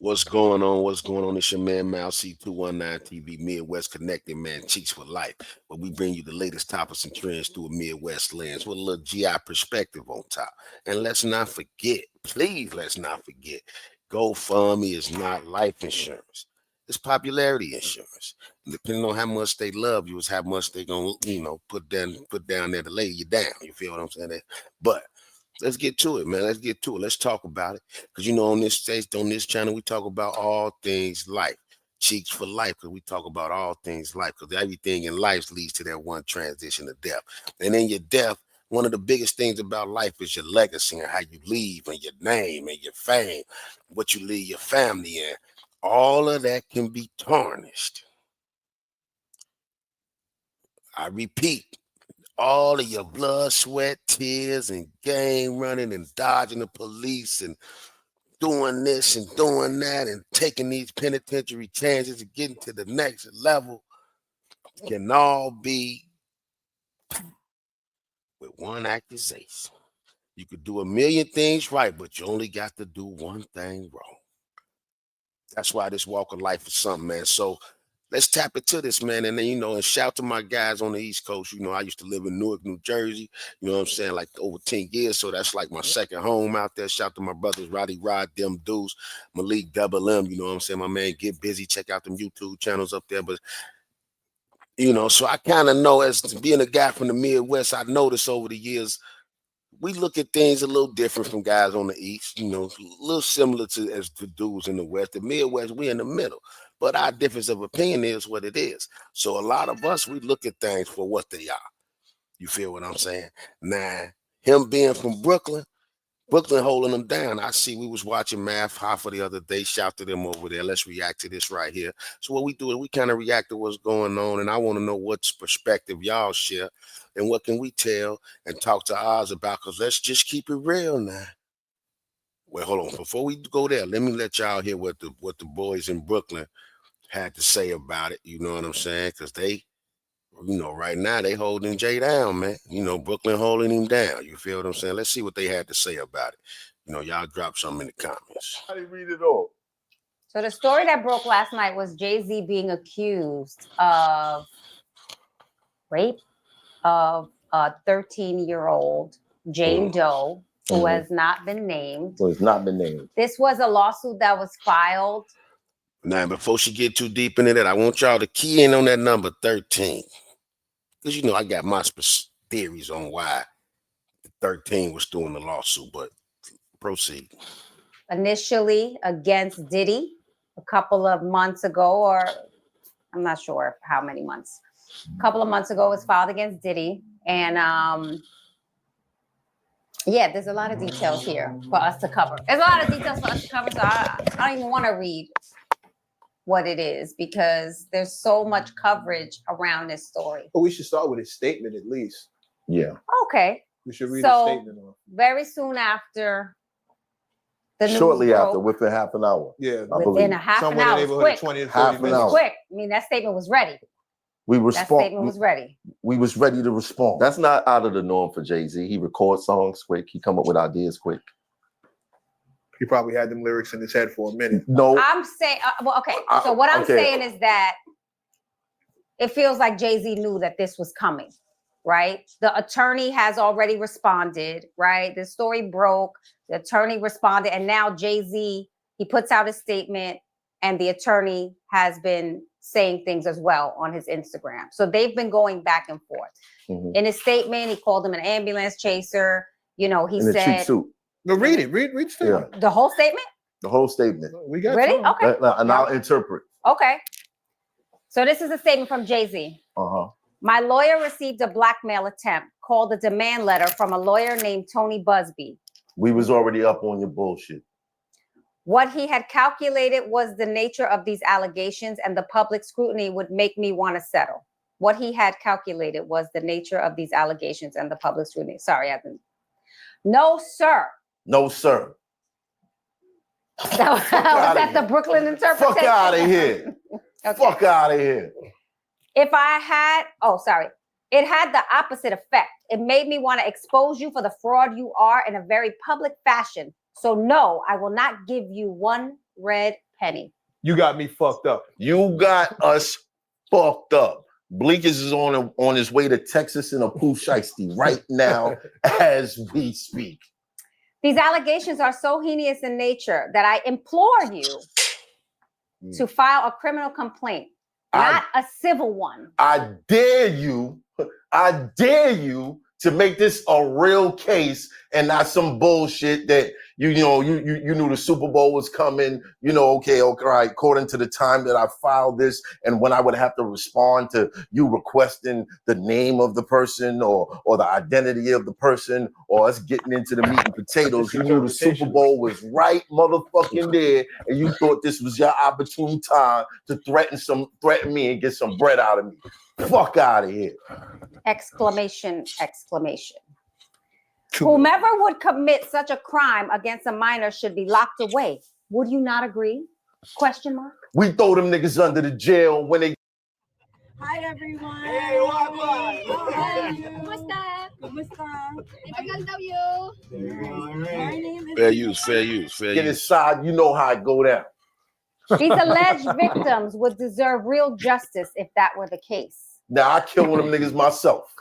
What's going on? What's going on? It's your man Mal C219 TV Midwest Connected, man. Cheeks for life. Where we bring you the latest topics and trends through a Midwest lens with a little GI perspective on top. And let's not forget, please let's not forget, GoFundMe is not life insurance. It's popularity insurance. Depending on how much they love you, is how much they gonna, put down there to lay you down. You feel what I'm saying? But let's get to it, man. Let's get to it. Let's talk about it. Because on this stage, on this channel, we talk about all things life. Cheeks for life, because we talk about all things life. Because everything in life leads to that one transition of death. And in your death, one of the biggest things about life is your legacy and how you leave and your name and your fame, what you leave your family in. All of that can be tarnished. I repeat, all of your blood, sweat, tears, and game running and dodging the police and doing this and doing that and taking these penitentiary chances and getting to the next level can all be with one accusation. You could do a million things right, but you only got to do one thing wrong. That's why this walk of life is something, man. So let's tap into this, man. And then, and shout to my guys on the East Coast. I used to live in Newark, New Jersey. You know what I'm saying? Like over 10 years. So that's like my second home out there. Shout to my brothers, Roddy Rod, Them Dudes, Malik Double M. You know what I'm saying? My man, Get Busy. Check out them YouTube channels up there. But, so I kind of know, as being a guy from the Midwest, I noticed over the years, we look at things a little different from guys on the East, a little similar to dudes in the West. The Midwest, we in the middle. But our difference of opinion is what it is. So a lot of us, we look at things for what they are. You feel what I'm saying? Now, him being from Brooklyn holding them down. I see we was watching Math Hoffa the other day. Shout to them over there. Let's react to this right here. So what we do is we kind of react to what's going on, and I want to know what perspective y'all share and what can we tell and talk to Oz about, because let's just keep it real now. Well, hold on. Before we go there, let me let y'all hear what the boys in Brooklyn had to say about it. You know what I'm saying? Because they, right now they holding Jay down, man. Brooklyn holding him down. You feel what I'm saying? Let's see what they had to say about it. Y'all drop something in the comments. How do you read it all? So the story that broke last night was Jay-Z being accused of rape of a 13-year-old Jane Doe, who has not been named. So it's not been named. This was a lawsuit that was filed. Now, before she get too deep into that, I want y'all to key in on that number 13. Because, I got my theories on why 13 was doing the lawsuit, but proceed. Initially against Diddy a couple of months ago, or I'm not sure how many months. A couple of months ago, it was filed against Diddy. And yeah, there's a lot of details here for us to cover. There's a lot of details for us to cover, so I don't even want to read what it is because there's so much coverage around this story. But we should start with his statement at least. Yeah. Okay. We should read his statement on. Very soon after the news Shortly broke, after, within half an hour. Yeah. Within a half an hour. It was quick. 20 to 30 Half an minutes. hour. Quick. I mean, that statement was ready. That statement was ready. We was ready to respond. That's not out of the norm for Jay-Z. He records songs quick. He come up with ideas quick. He probably had them lyrics in his head for a minute. No. I'm saying, well, okay. So what I'm saying is that it feels like Jay-Z knew that this was coming, right? The attorney has already responded, right? The story broke. The attorney responded. And now Jay-Z, he puts out a statement and the attorney has been saying things as well on his Instagram. So they've been going back and forth. In his statement, he called him an ambulance chaser. He said... a cheap suit. No, read it. Read the statement. Yeah. The whole statement? The whole statement. We got Ready? Okay. And I'll interpret. Okay. So this is a statement from Jay-Z. My lawyer received a blackmail attempt called a demand letter from a lawyer named Tony Busby. We was already up on your bullshit. What he had calculated was the nature of these allegations and the public scrutiny would make me want to settle. What he had calculated was the nature of these allegations and the public scrutiny. Sorry, I didn't. No, sir. No, sir. Was that the Brooklyn interpretation? Fuck out of here. Okay. Fuck out of here. If I had, it had the opposite effect. It made me want to expose you for the fraud you are in a very public fashion. So no, I will not give you one red penny. You got me fucked up. You got us fucked up. Bleakers is on his way to Texas in a poof shiesty right now as we speak. These allegations are so heinous in nature that I implore you to file a criminal complaint, not a civil one. I dare you to make this a real case and not some bullshit that you knew the Super Bowl was coming. Okay, right. According to the time that I filed this, and when I would have to respond to you requesting the name of the person or the identity of the person, or us getting into the meat and potatoes, you knew the Super Bowl was right motherfucking there, and you thought this was your opportune time to threaten me and get some bread out of me. Fuck out of here. Exclamation, exclamation. Whomever would commit such a crime against a minor should be locked away. Would you not agree? Question mark. We throw them niggas under the jail when they. Hi everyone. Hey, what? Kumusta? Kumusta? Tagal daw you. My name is Fair use. Get inside, you know how it go down. These alleged victims would deserve real justice if that were the case. Now I kill one of them niggas myself.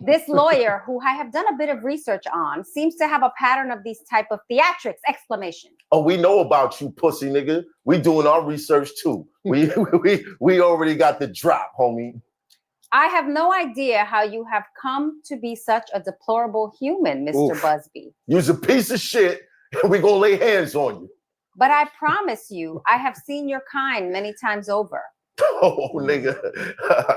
This lawyer, who I have done a bit of research on, seems to have a pattern of these type of theatrics, exclamation. Oh, we know about you, pussy nigga. We doing our research too. We already got the drop, homie. I have no idea how you have come to be such a deplorable human, Mr. Busby. You's a piece of shit, and we gonna lay hands on you. But I promise you, I have seen your kind many times over. Oh, nigga.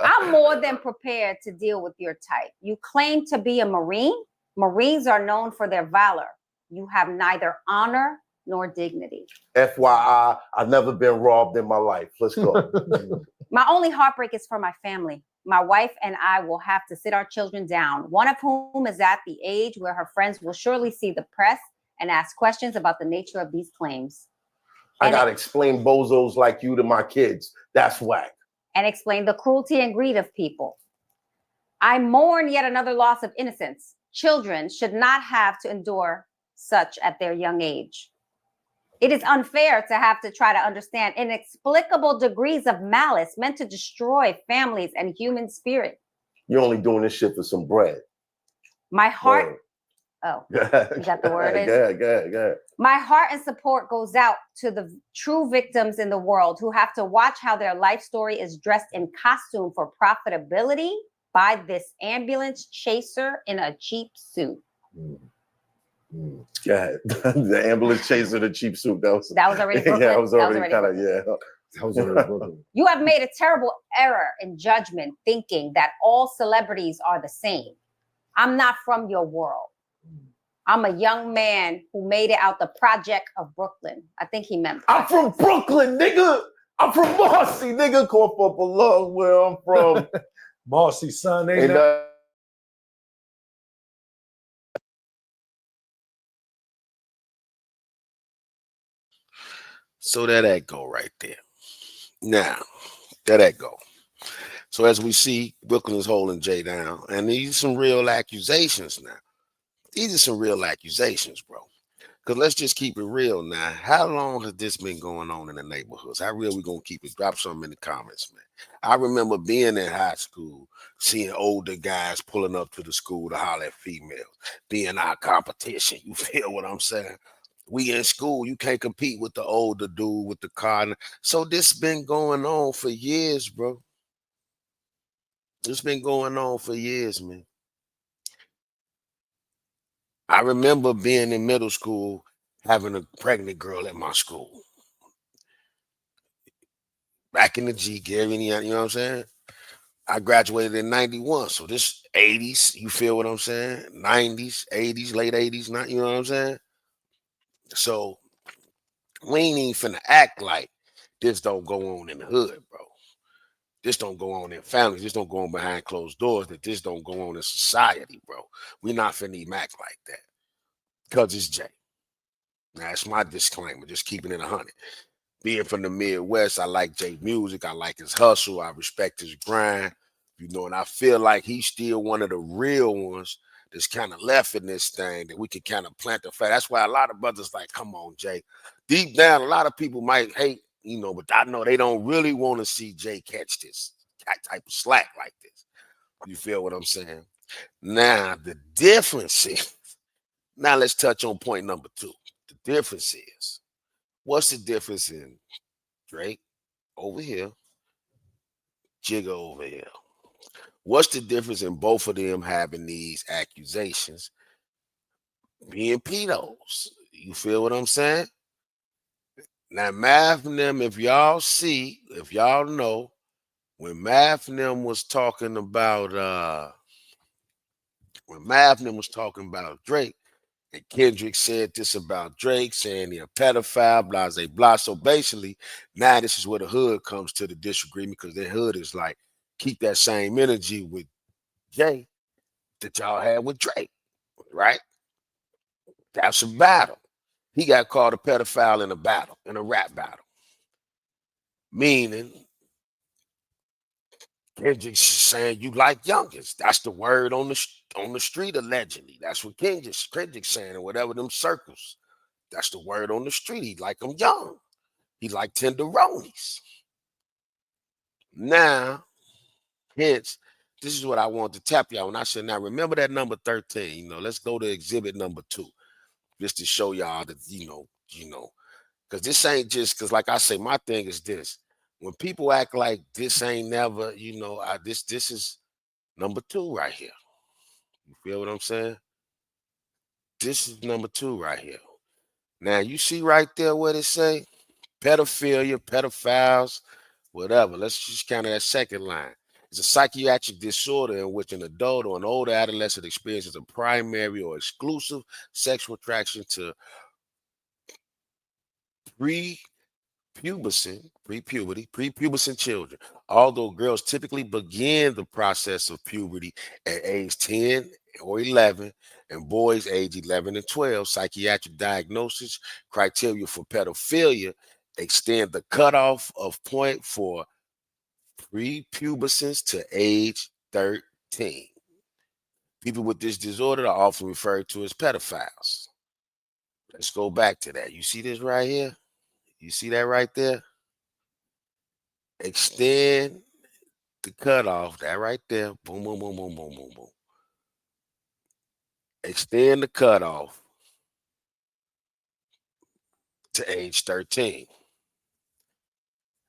I'm more than prepared to deal with your type. You claim to be a Marine. Marines are known for their valor. You have neither honor nor dignity. FYI, I've never been robbed in my life. Let's go. My only heartbreak is for my family. My wife and I will have to sit our children down, one of whom is at the age where her friends will surely see the press and ask questions about the nature of these claims. I gotta explain bozos like you to my kids. That's whack. And explain the cruelty and greed of people. I mourn yet another loss of innocence. Children should not have to endure such at their young age. It is unfair to have to try to understand inexplicable degrees of malice meant to destroy families and human spirit. You're only doing this shit for some bread. My heart. Oh, is that the word? Good. My heart and support goes out to the true victims in the world who have to watch how their life story is dressed in costume for profitability by this ambulance chaser in a cheap suit. Yeah, the ambulance chaser, the cheap suit. That was already Brooklyn. Yeah, that was already kind of, yeah. That was already Brooklyn. You have made a terrible error in judgment, thinking that all celebrities are the same. I'm not from your world. I'm a young man who made it out the project of Brooklyn. I think he meant project. I'm from Brooklyn, nigga. I'm from Marcy, nigga. Cough up a lung where I'm from. Marcy, son. So there that go right there. Now, there that go. So as we see, Brooklyn is holding Jay down, and these are some real accusations now. These are some real accusations, bro. Because let's just keep it real now. How long has this been going on in the neighborhoods? How real we going to keep it? Drop something in the comments, man. I remember being in high school, seeing older guys pulling up to the school to holler at females, being our competition. You feel what I'm saying? We in school, you can't compete with the older dude with the car. So this been going on for years, bro. It's been going on for years, man. I remember being in middle school, having a pregnant girl at my school. Back in the G, Gary, you know what I'm saying? I graduated in 91, so this 80s, you feel what I'm saying? 90s, 80s, late 80s, not, you know what I'm saying? So we ain't even finna act like this don't go on in the hood, bro. This don't go on in families. This don't go on behind closed doors. That this don't go on in society, bro. We not finna even act like that. Because it's Jay. Now, that's my disclaimer, just keeping it 100. Being from the Midwest, I like Jay music. I like his hustle. I respect his grind. You know, and I feel like he's still one of the real ones that's kind of left in this thing that we can kind of plant the flag. That's why a lot of brothers like, come on, Jay, deep down, a lot of people might hate, you know, but I know they don't really want to see Jay catch this type of slack like this. You feel what I'm saying? Now, the difference is, now let's touch on point number 2. The difference is, what's the difference in Drake over here, Jigga over here? What's the difference in both of them having these accusations being pedos? You feel what I'm saying? Now, Math and them, if y'all know, when Math and them was talking about Drake, and Kendrick said this about Drake, saying he a pedophile, blah, blah, blah. So basically, now this is where the hood comes to the disagreement, because the hood is like, keep that same energy with Jay that y'all had with Drake, right? That's a battle. He got called a pedophile in a battle, in a rap battle. Meaning, Kendrick's saying you like youngest. That's the word on the street, allegedly. That's what Kendrick's saying, or whatever them circles. That's the word on the street. He like them young. He like tenderonis. Now, hence, this is what I want to tap y'all. When I said, now remember that number 13. You know, let's go to exhibit number 2, just to show y'all that you know, because this ain't just because, like I say, my thing is this. When people act like this ain't never, you know, this is number 2 right here. You feel what I'm saying? This is number 2 right here. Now you see right there what it say? Pedophilia, pedophiles, whatever. Let's just count that second line. It's a psychiatric disorder in which an adult or an older adolescent experiences a primary or exclusive sexual attraction to prepubescent children. Although girls typically begin the process of puberty at age 10 or 11, and boys age 11 and 12, psychiatric diagnosis criteria for pedophilia extend the cutoff of point for prepubescence to age 13. People with this disorder are often referred to as pedophiles. Let's go back to that. You see this right here? You see that right there? Extend the cutoff, that right there. Boom, boom, boom, boom, boom, boom, boom. Extend the cutoff to age 13.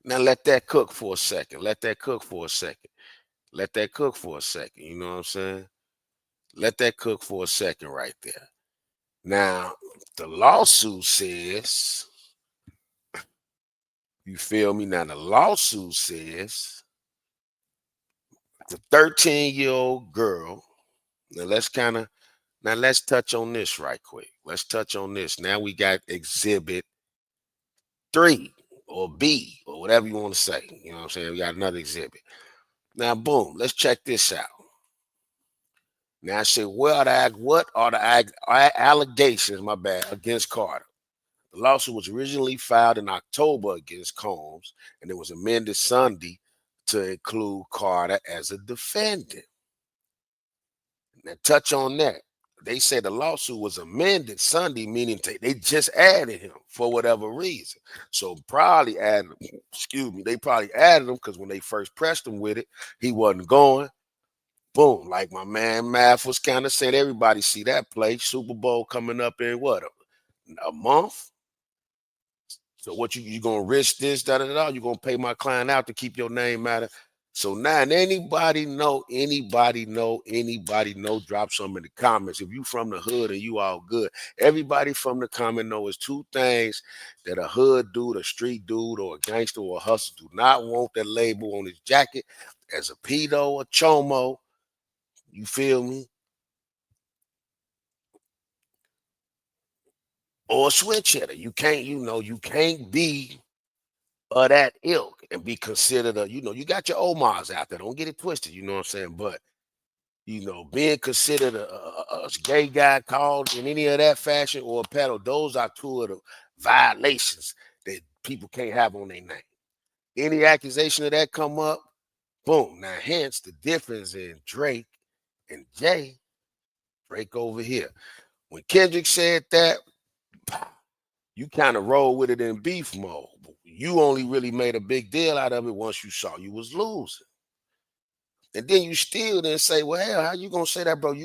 Now let that cook for a second. Let that cook for a second. Let that cook for a second. You know what I'm saying? Let that cook for a second right there. Now, the lawsuit says, you feel me? Now, the lawsuit says the 13-year-old girl. Now, let's touch on this right quick. Let's touch on this. Now we got exhibit 3 or B or whatever you want to say. You know what I'm saying? We got another exhibit. Now, boom, let's check this out. Now I say, what are the allegations, my bad, against Carter? The lawsuit was originally filed in October against Combs, and it was amended Sunday to include Carter as a defendant. Now, touch on that. They said the lawsuit was amended Sunday, meaning they just added him for whatever reason. So probably added, they probably added him because when they first pressed him with it, he wasn't going. Boom, like my man Math was kind of saying, everybody see that play. Super Bowl coming up in what, a month? So what you gonna risk this, you gonna pay my client out to keep your name out of. So now anybody know, drop some in the comments. If you from the hood and you all good, everybody from the comment know is 2 things that a hood dude, a street dude, or a gangster or a hustler do not want that label on his jacket as a pedo, a chomo. You feel me? Or a switch hitter. You can't be of that ilk and be considered you got your Omars out there. Don't get it twisted, you know what I'm saying? But being considered a gay guy called in any of that fashion or a pedo, those are 2 of the violations that people can't have on their name. Any accusation of that come up, boom. Now, hence the difference in Drake and Jay. Drake over here. When Kendrick said that, you kind of roll with it in beef mode. You only really made a big deal out of it once you saw you was losing. And then you still didn't say, well, hell, how you gonna say that, bro?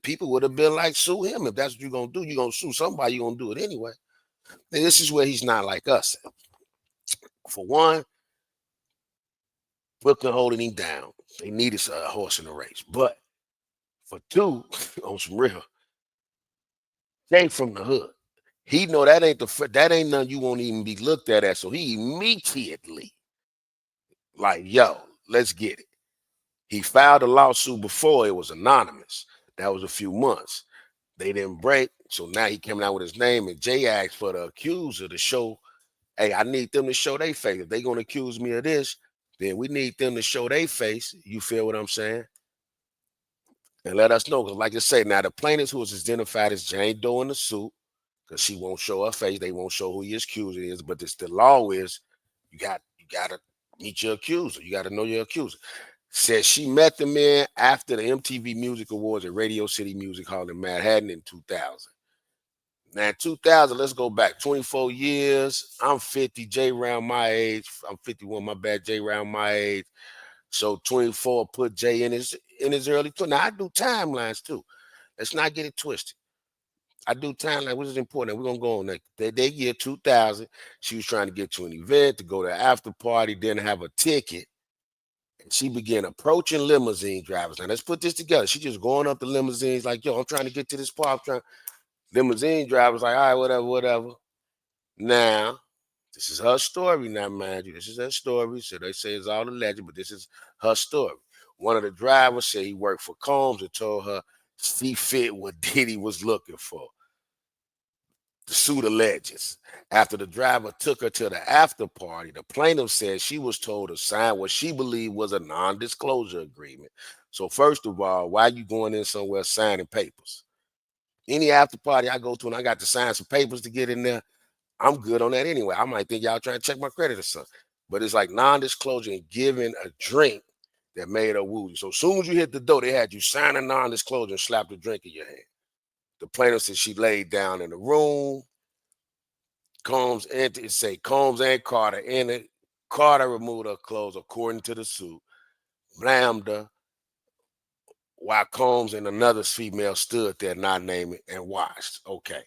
People would have been like, sue him. If that's what you're gonna do, you're gonna sue somebody, you're gonna do it anyway. And this is where he's not like us. For one, Brooklyn holding him down. They needed a horse in the race. But for two, on some real, they from the hood. He know that ain't nothing you won't even be looked at. So he immediately like, yo, let's get it. He filed a lawsuit before it was anonymous. That was a few months. They didn't break. So now he coming out with his name, and Jay asked for the accuser to show, hey, I need them to show their face. If they gonna accuse me of this, then we need them to show their face. You feel what I'm saying? And let us know. Because like I say, now the plaintiff who was identified as Jane Doe in the suit, because she won't show her face, they won't show who your accuser is. But the law is you gotta meet your accuser. You gotta know your accuser. Says she met the man after the MTV Music Awards at Radio City Music Hall in Manhattan in 2000. Now, 2000, let's go back 24 years. I'm 50, Jay around my age. I'm 51, my bad, Jay around my age. So 24 put Jay in his early 20s. Now, I do timelines too. Let's not get it twisted. I do timelines, which is important. We're going to go on that year 2000. She was trying to get to an event, to go to an after party, didn't have a ticket. She began approaching limousine drivers. Now, let's put this together. She just going up the limousines like, yo, I'm trying to get to this part. Limousine drivers like, all right, whatever. Now, this is her story now, mind you. This is her story. So they say it's all alleged, but this is her story. One of the drivers said he worked for Combs and told her she fit what Diddy was looking for. The suit alleges. After the driver took her to the after party, the plaintiff said she was told to sign what she believed was a non-disclosure agreement. So first of all, why are you going in somewhere signing papers? Any after party I go to and I got to sign some papers to get in there, I'm good on that anyway. I might think y'all trying to check my credit or something. But it's like non-disclosure and giving a drink that made her woo you. So as soon as you hit the door, they had you sign a non-disclosure and slap the drink in your hand. The plaintiff said she laid down in the room. Combs entered, say Combs and Carter in it. Carter removed her clothes according to the suit, blamed her, while Combs and another female stood there not naming and watched. Okay.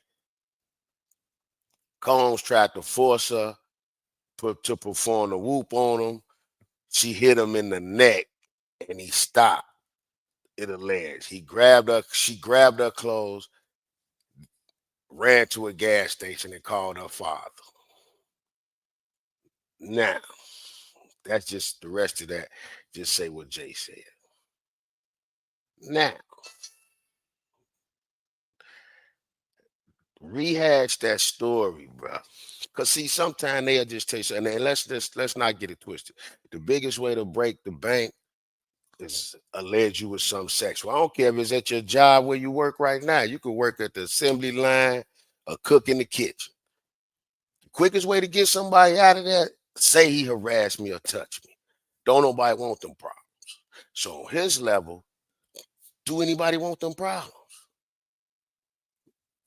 Combs tried to force her to perform the whoop on him. She hit him in the neck and he stopped. It alleged. She grabbed her clothes, ran to a gas station and called her father. Now, that's just the rest of that. Just say what Jay said. Now, rehash that story, bro. Cause see, sometimes they'll just tell you, and then let's not get it twisted. The biggest way to break the bank is allege you with some sexual. I don't care if it's at your job where you work right now. You could work at the assembly line or cook in the kitchen. The quickest way to get somebody out of that, say he harassed me or touched me. Don't nobody want them problems. So on his level, do anybody want them problems?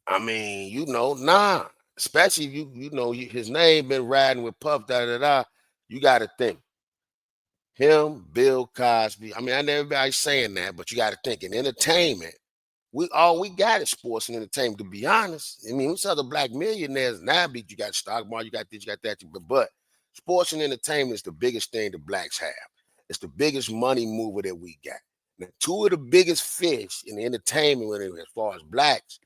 I mean, nah. Especially if his name been riding with Puff, you got to think. Him, Bill Cosby. I mean, I know everybody's saying that, but you got to think in entertainment, all we got is sports and entertainment, to be honest. I mean, who's other black millionaires now? You got stock market, you got this, you got that. But sports and entertainment is the biggest thing the blacks have. It's the biggest money mover that we got. Now, two of the biggest fish in the entertainment, as far as blacks,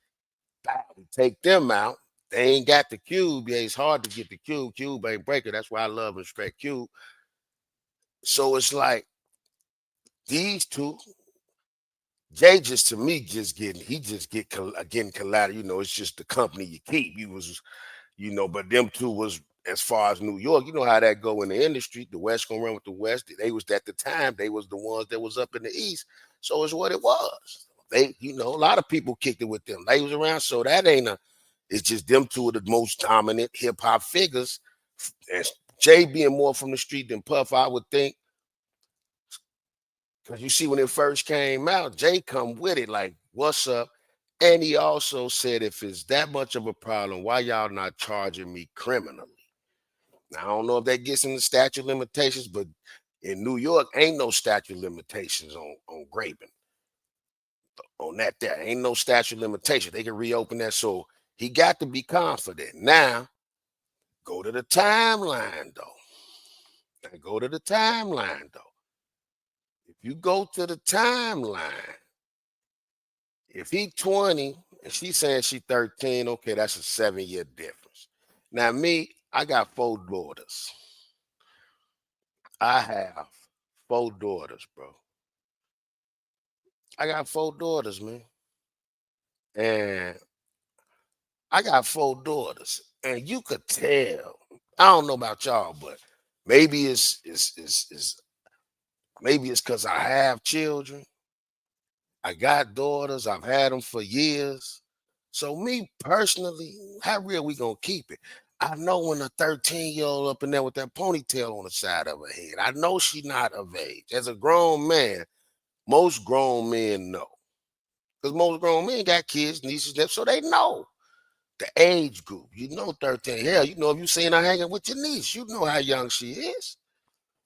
we take them out. They ain't got the cube. Yeah, it's hard to get the cube. Cube ain't breaker. That's why I love and respect Cube. So it's like these two, Jay just to me getting collateral. It's just the company you keep. But them two was as far as New York. You know how that go in the industry. The West gonna run with the West. They was at the time. They was the ones that was up in the East. So it's what it was. They, a lot of people kicked it with them. They was around. So that it's just them two of the most dominant hip hop figures. And Jay being more from the street than Puff, I would think. Because you see, when it first came out, Jay come with it like, what's up? And he also said, if it's that much of a problem, why y'all not charging me criminally? Now, I don't know if that gets in the statute of limitations, but in New York, ain't no statute of limitations on graping. On that, there ain't no statute of limitation. They can reopen that. So he got to be confident. Now, go to the timeline, though. Now, go to the timeline, though. If you go to the timeline, if he 20 and she's saying she 13, okay, that's a 7-year difference. Now, me, I got 4 daughters. I have 4 daughters, bro. I got 4 daughters, man. And I got 4 daughters. And you could tell, I don't know about y'all, but maybe it's maybe it's because I have children. I got daughters. I've had them for years. So me personally, how real we gonna keep it? I know when a 13-year-old up in there with that ponytail on the side of her head, I know she not of age. As a grown man, most grown men know. Because most grown men got kids, nieces, nephews, so they know the age group. You know 13. Hell, you know if you seen her hanging with your niece, you know how young she is.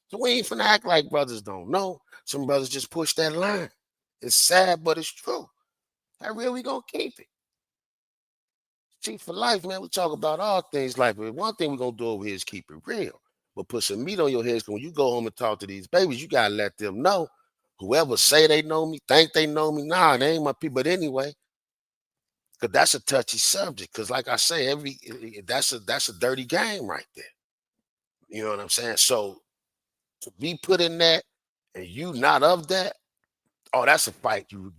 So we ain't finna act like brothers don't know. Some brothers just push that line. It's sad, but it's true. How real we gonna keep it? See, for life, man, we talk about all things life, but one thing we're gonna do over here is keep it real. But put some meat on your heads. When you go home and talk to these babies, you gotta let them know. Whoever say they know me, think they know me, nah, they ain't my people. But anyway, because that's a touchy subject. Because like I say, that's a dirty game right there. You know what I'm saying? So to be put in that and you not of that, oh, that's a fight. You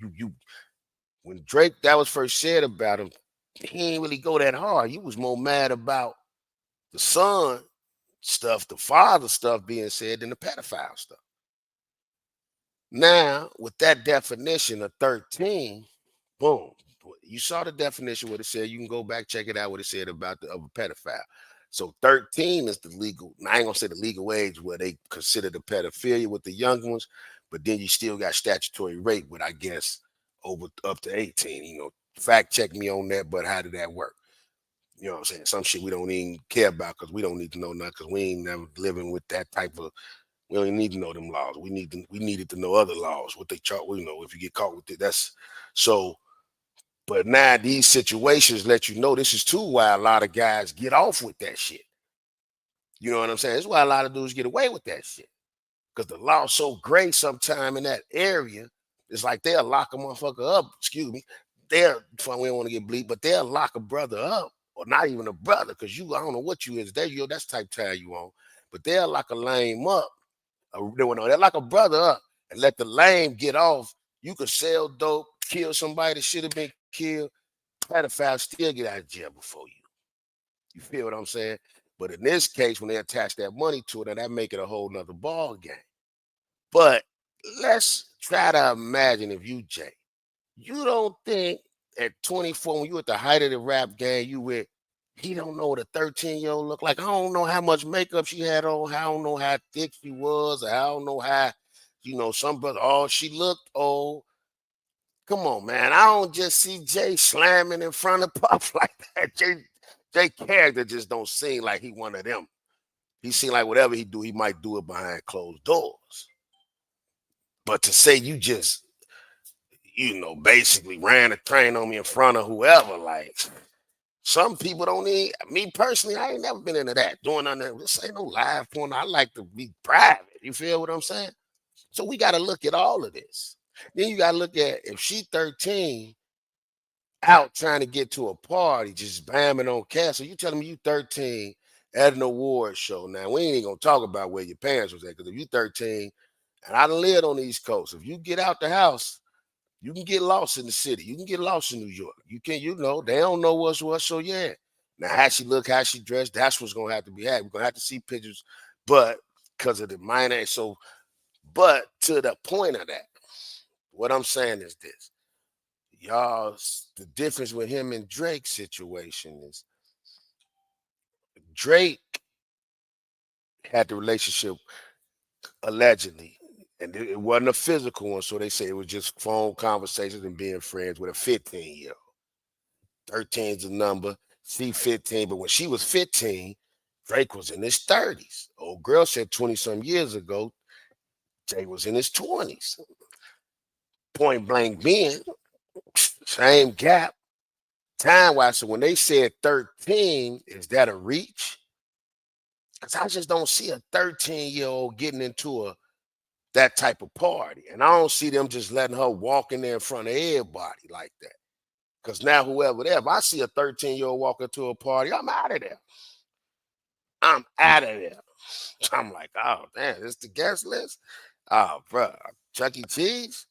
when Drake that was first said about him, he ain't really go that hard. He was more mad about the son stuff, the father stuff being said than the pedophile stuff. Now, with that definition of 13, boom. You saw the definition what it said. You can go back, check it out, what it said about the of a pedophile. So 13 is the legal, I ain't gonna say the legal age where they consider the pedophilia with the young ones, but then you still got statutory rape with, I guess, over up to 18. You know, fact check me on that, but how did that work? You know what I'm saying? Some shit we don't even care about because we don't need to know nothing because we ain't never living with that type of, we don't even need to know them laws. We needed to know other laws, what they chart, you know, if you get caught with it, that's so. But now these situations let you know this is too why a lot of guys get off with that shit. You know what I'm saying? That's why a lot of dudes get away with that shit. Because the law's so gray sometime in that area, it's like they'll lock a motherfucker up, excuse me. We don't want to get bleed, but they'll lock a brother up, or not even a brother, because I don't know what you is. That's the type of time you on. But they'll lock a lame up. They'll lock a brother up and let the lame get off. You could sell dope, kill somebody that should have been killed. Pedophile still get out of jail before you. You feel what I'm saying? But in this case, when they attach that money to it, that make it a whole nother ball game. But let's try to imagine if you, Jay, you don't think at 24, when you at the height of the rap game, he don't know what a 13-year-old look like. I don't know how much makeup she had on. I don't know how thick she was. I don't know how, some brother, oh, she looked old. Come on, man. I don't just see Jay slamming in front of Puff like that. Jay character just don't seem like he one of them. He seem like whatever he do, he might do it behind closed doors. But to say you just, basically ran a train on me in front of whoever, like some people don't need, me personally, I ain't never been into that. Doing nothing, this ain't no live porn. I like to be private. You feel what I'm saying? So we got to look at all of this. Then you got to look at if she 13 out trying to get to a party, just bamming on cash. So you telling me you 13 at an award show. Now, we ain't even going to talk about where your parents was at, because if you 13, and I done lived on the East Coast, if you get out the house, you can get lost in the city. You can get lost in New York. You can, they don't know what's what. So yeah. Now, how she look, how she dressed, that's what's gonna have to be had. We're gonna have to see pictures, but because of the minor. So, but to the point of that, what I'm saying is this. Y'all, the difference with him and Drake's situation is Drake had the relationship allegedly, and it wasn't a physical one. So they say it was just phone conversations and being friends with a 15-year-old. 13 is the number. She 15, but when she was 15, Drake was in his 30s. Old girl said 20-some years ago, Jay was in his 20s. Point blank being, same gap. Time-wise, so when they said 13, is that a reach? Because I just don't see a 13-year-old getting into that type of party. And I don't see them just letting her walk in there in front of everybody like that. Because now whoever there, if I see a 13-year-old walk into a party, I'm out of there. I'm out of there. I'm like, oh, damn, this the guest list? Oh, bro, Chuck E. Cheese?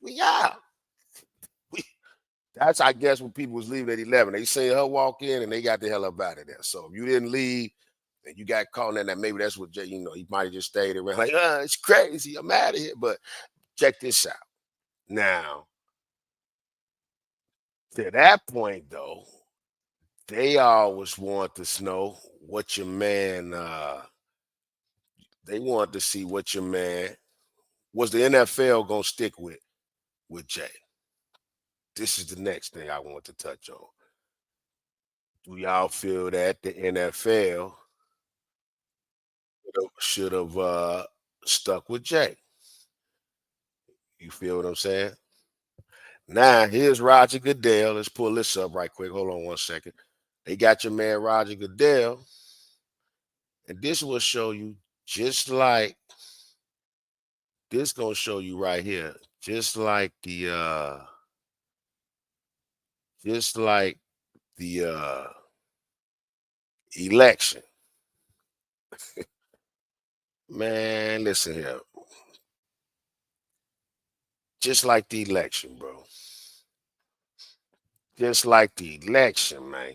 We out. That's, I guess, when people was leaving at 11. They see her walk in and they got the hell up out of there. So if you didn't leave and you got caught in that, maybe that's what Jay, you know, he might have just stayed around like, it's crazy. I'm out of here. But check this out. Now, to that point, though, they always want to know what your man, they want to see what your man, was the NFL going to stick with Jay? This is the next thing I want to touch on. Do y'all feel that the NFL should have stuck with Jay? You feel what I'm saying? Now, here's Roger Goodell. Let's pull this up right quick. Hold on one second. They got your man Roger Goodell. And this will show you just like, this going to show you right here, just like the election. Man, listen here. Just like the election, bro. Just like the election, man.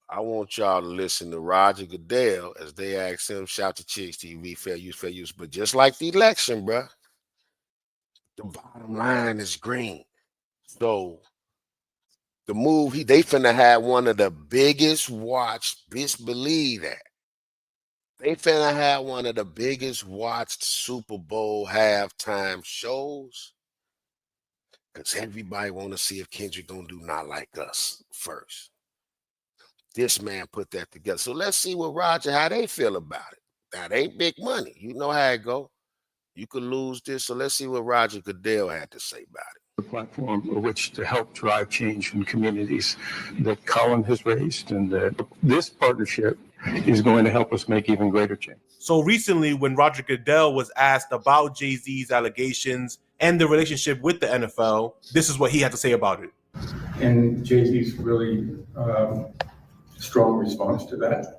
I want y'all to listen to Roger Goodell as they ask him, shout to Chicks TV, fair use, fair use. But just like the election, bro, the bottom line is green. So the move, they finna have one of the biggest watched, bitch, believe that. They finna have one of the biggest watched Super Bowl halftime shows. Because everybody want to see if Kendrick gonna do Not Like Us first. This man put that together. So let's see what Roger, how they feel about it. That ain't big money. You know how it go. You could lose this. So let's see what Roger Goodell had to say about it. The platform of which to help drive change in communities that Colin has raised, and that this partnership is going to help us make even greater change. So recently, when Roger Goodell was asked about Jay-Z's allegations and the relationship with the NFL, this is what he had to say about it. And Jay-Z's really strong response to that.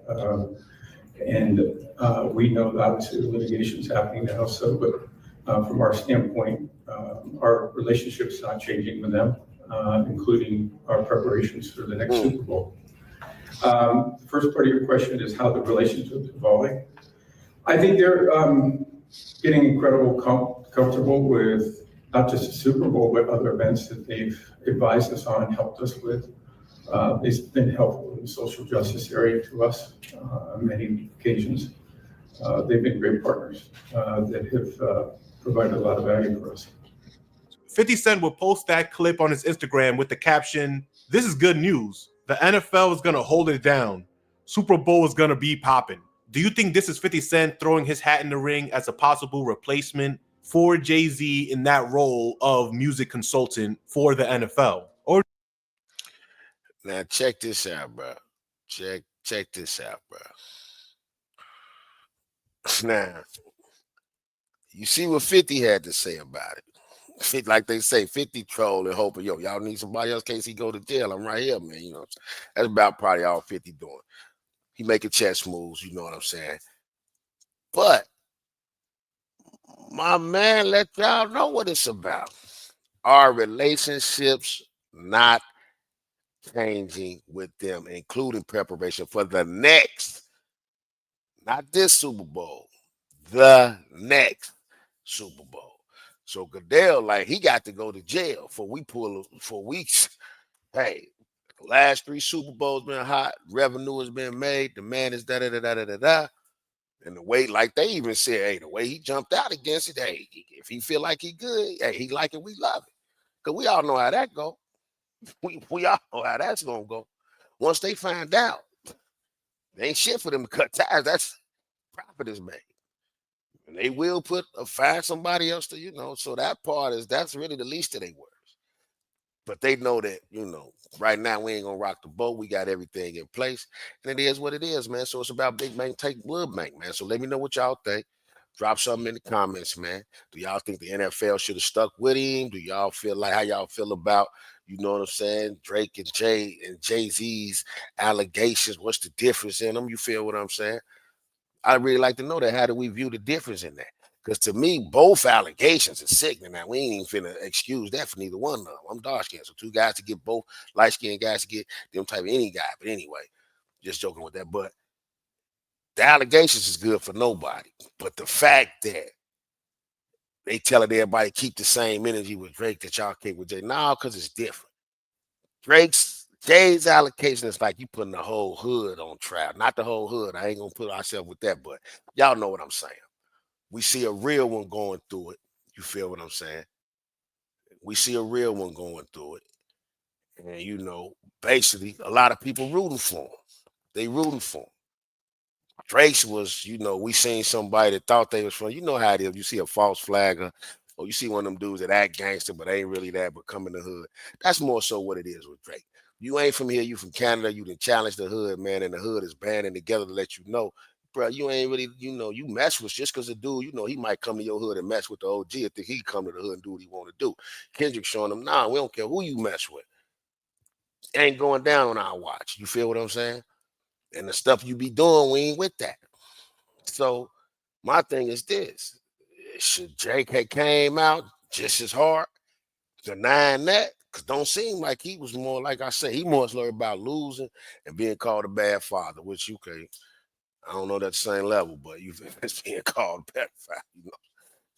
We know that obviously the litigation is happening now, but from our standpoint, our relationship's not changing with them, including our preparations for the next Super Bowl. The first part of your question is how the relationship is evolving. I think they're getting incredibly comfortable with not just the Super Bowl, but other events that they've advised us on and helped us with. They've been helpful in the social justice area to us on many occasions. They've been great partners that have provided a lot of value for us. 50 Cent will post that clip on his Instagram with the caption, "This is good news. The NFL is going to hold it down. Super Bowl is going to be popping." Do you think this is 50 Cent throwing his hat in the ring as a possible replacement for Jay-Z in that role of music consultant for the NFL? Or now check this out, bro. Check this out, bro. Now, you see what 50 had to say about it. Like they say, 50 troll and hoping, yo, y'all need somebody else in case he go to jail. I'm right here, man. You know, that's about probably all 50 doing. He making chess moves, you know what I'm saying? But my man, let y'all know what it's about. Our relationships not changing with them, including preparation for the next, not this Super Bowl, the next Super Bowl. So Goodell, like, he got to go to jail for weeks. Hey, the last 3 Super Bowls been hot, revenue has been made, the man is da-da-da-da-da-da-da. And the way, like they even said, hey, the way he jumped out against it, hey, if he feel like he good, hey, he like it, we love it. Because we all know how that go. We all know how that's gonna go. Once they find out, there ain't shit for them to cut ties. That's profit is made. And they will find somebody else to, so that part that's really the least of their worries. But they know that, right now we ain't gonna rock the boat. We got everything in place. And it is what it is, man. So it's about big bank, take blood bank, man. So let me know what y'all think. Drop something in the comments, man. Do y'all think the NFL should have stuck with him? Do y'all feel like how y'all feel about, you know what I'm saying, Drake and Jay-Z's allegations? What's the difference in them? You feel what I'm saying? I'd really like to know that. How do we view the difference in that? Because to me, both allegations are sickening. Now, we ain't even finna excuse that for neither one of them. I'm dark skinned, so two guys to get both light skinned guys to get them type of any guy. But anyway, just joking with that. But the allegations is good for nobody. But the fact that they telling everybody keep the same energy with Drake that y'all keep with Jay, no, because it's different. Jay's allocation is like you putting the whole hood on trial. Not the whole hood. I ain't gonna put ourselves with that, but y'all know what I'm saying. We see a real one going through it. You feel what I'm saying? We see a real one going through it. And basically a lot of people rooting for him. They rooting for him. Drake's was, we seen somebody that thought they was from, you know how it is. You see a false flagger, or you see one of them dudes that act gangster, but ain't really that, but come in the hood. That's more so what it is with Drake. You ain't from here, you from Canada, you done challenge the hood, man, and the hood is banding together to let you know, bro, you ain't really, you mess with just because the dude, he might come to your hood and mess with the OG and think he come to the hood and do what he want to do. Kendrick showing them, nah, we don't care who you mess with. It ain't going down on our watch. You feel what I'm saying? And the stuff you be doing, we ain't with that. So my thing is this: should Drake had came out just as hard denying that? Because don't seem like he was more, like I say, he more worried about losing and being called a bad father, which you can't. I don't know that same level, but you it's being called a bad father.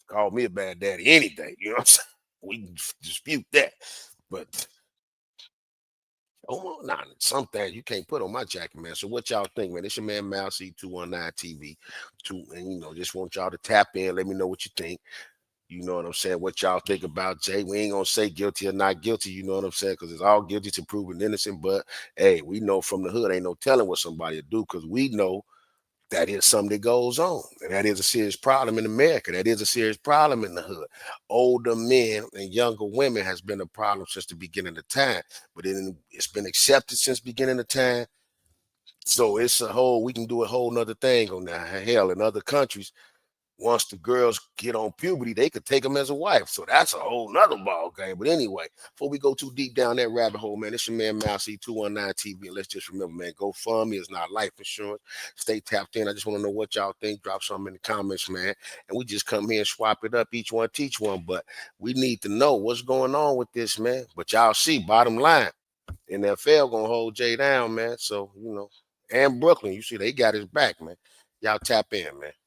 Call me a bad daddy any day. You know what I'm saying? We can dispute that, but nah, some things you can't put on my jacket, man. So what y'all think, man? It's your man Mal C219 TV. And just want y'all to tap in. Let me know what you think. You know what I'm saying? What y'all think about Jay? We ain't gonna say guilty or not guilty, you know what I'm saying? Because it's all guilty to proven innocent. But hey, we know from the hood, ain't no telling what somebody will do, because we know that is something that goes on. And that is a serious problem in America. That is a serious problem in the hood. Older men and younger women has been a problem since the beginning of time. But it's been accepted since beginning of time. So we can do a whole nother thing on that. Hell, in other countries, once the girls get on puberty, they could take them as a wife. So that's a whole nother ball game. But anyway, before we go too deep down that rabbit hole, man, it's your man Mal C219 TV. And let's just remember, man, GoFundMe is not life insurance. Stay tapped in. I just want to know what y'all think. Drop something in the comments, man. And we just come here and swap it up, each one teach one. But we need to know what's going on with this, man. But y'all see, bottom line, NFL gonna hold Jay down, man. So, and Brooklyn, you see, they got his back, man. Y'all tap in, man.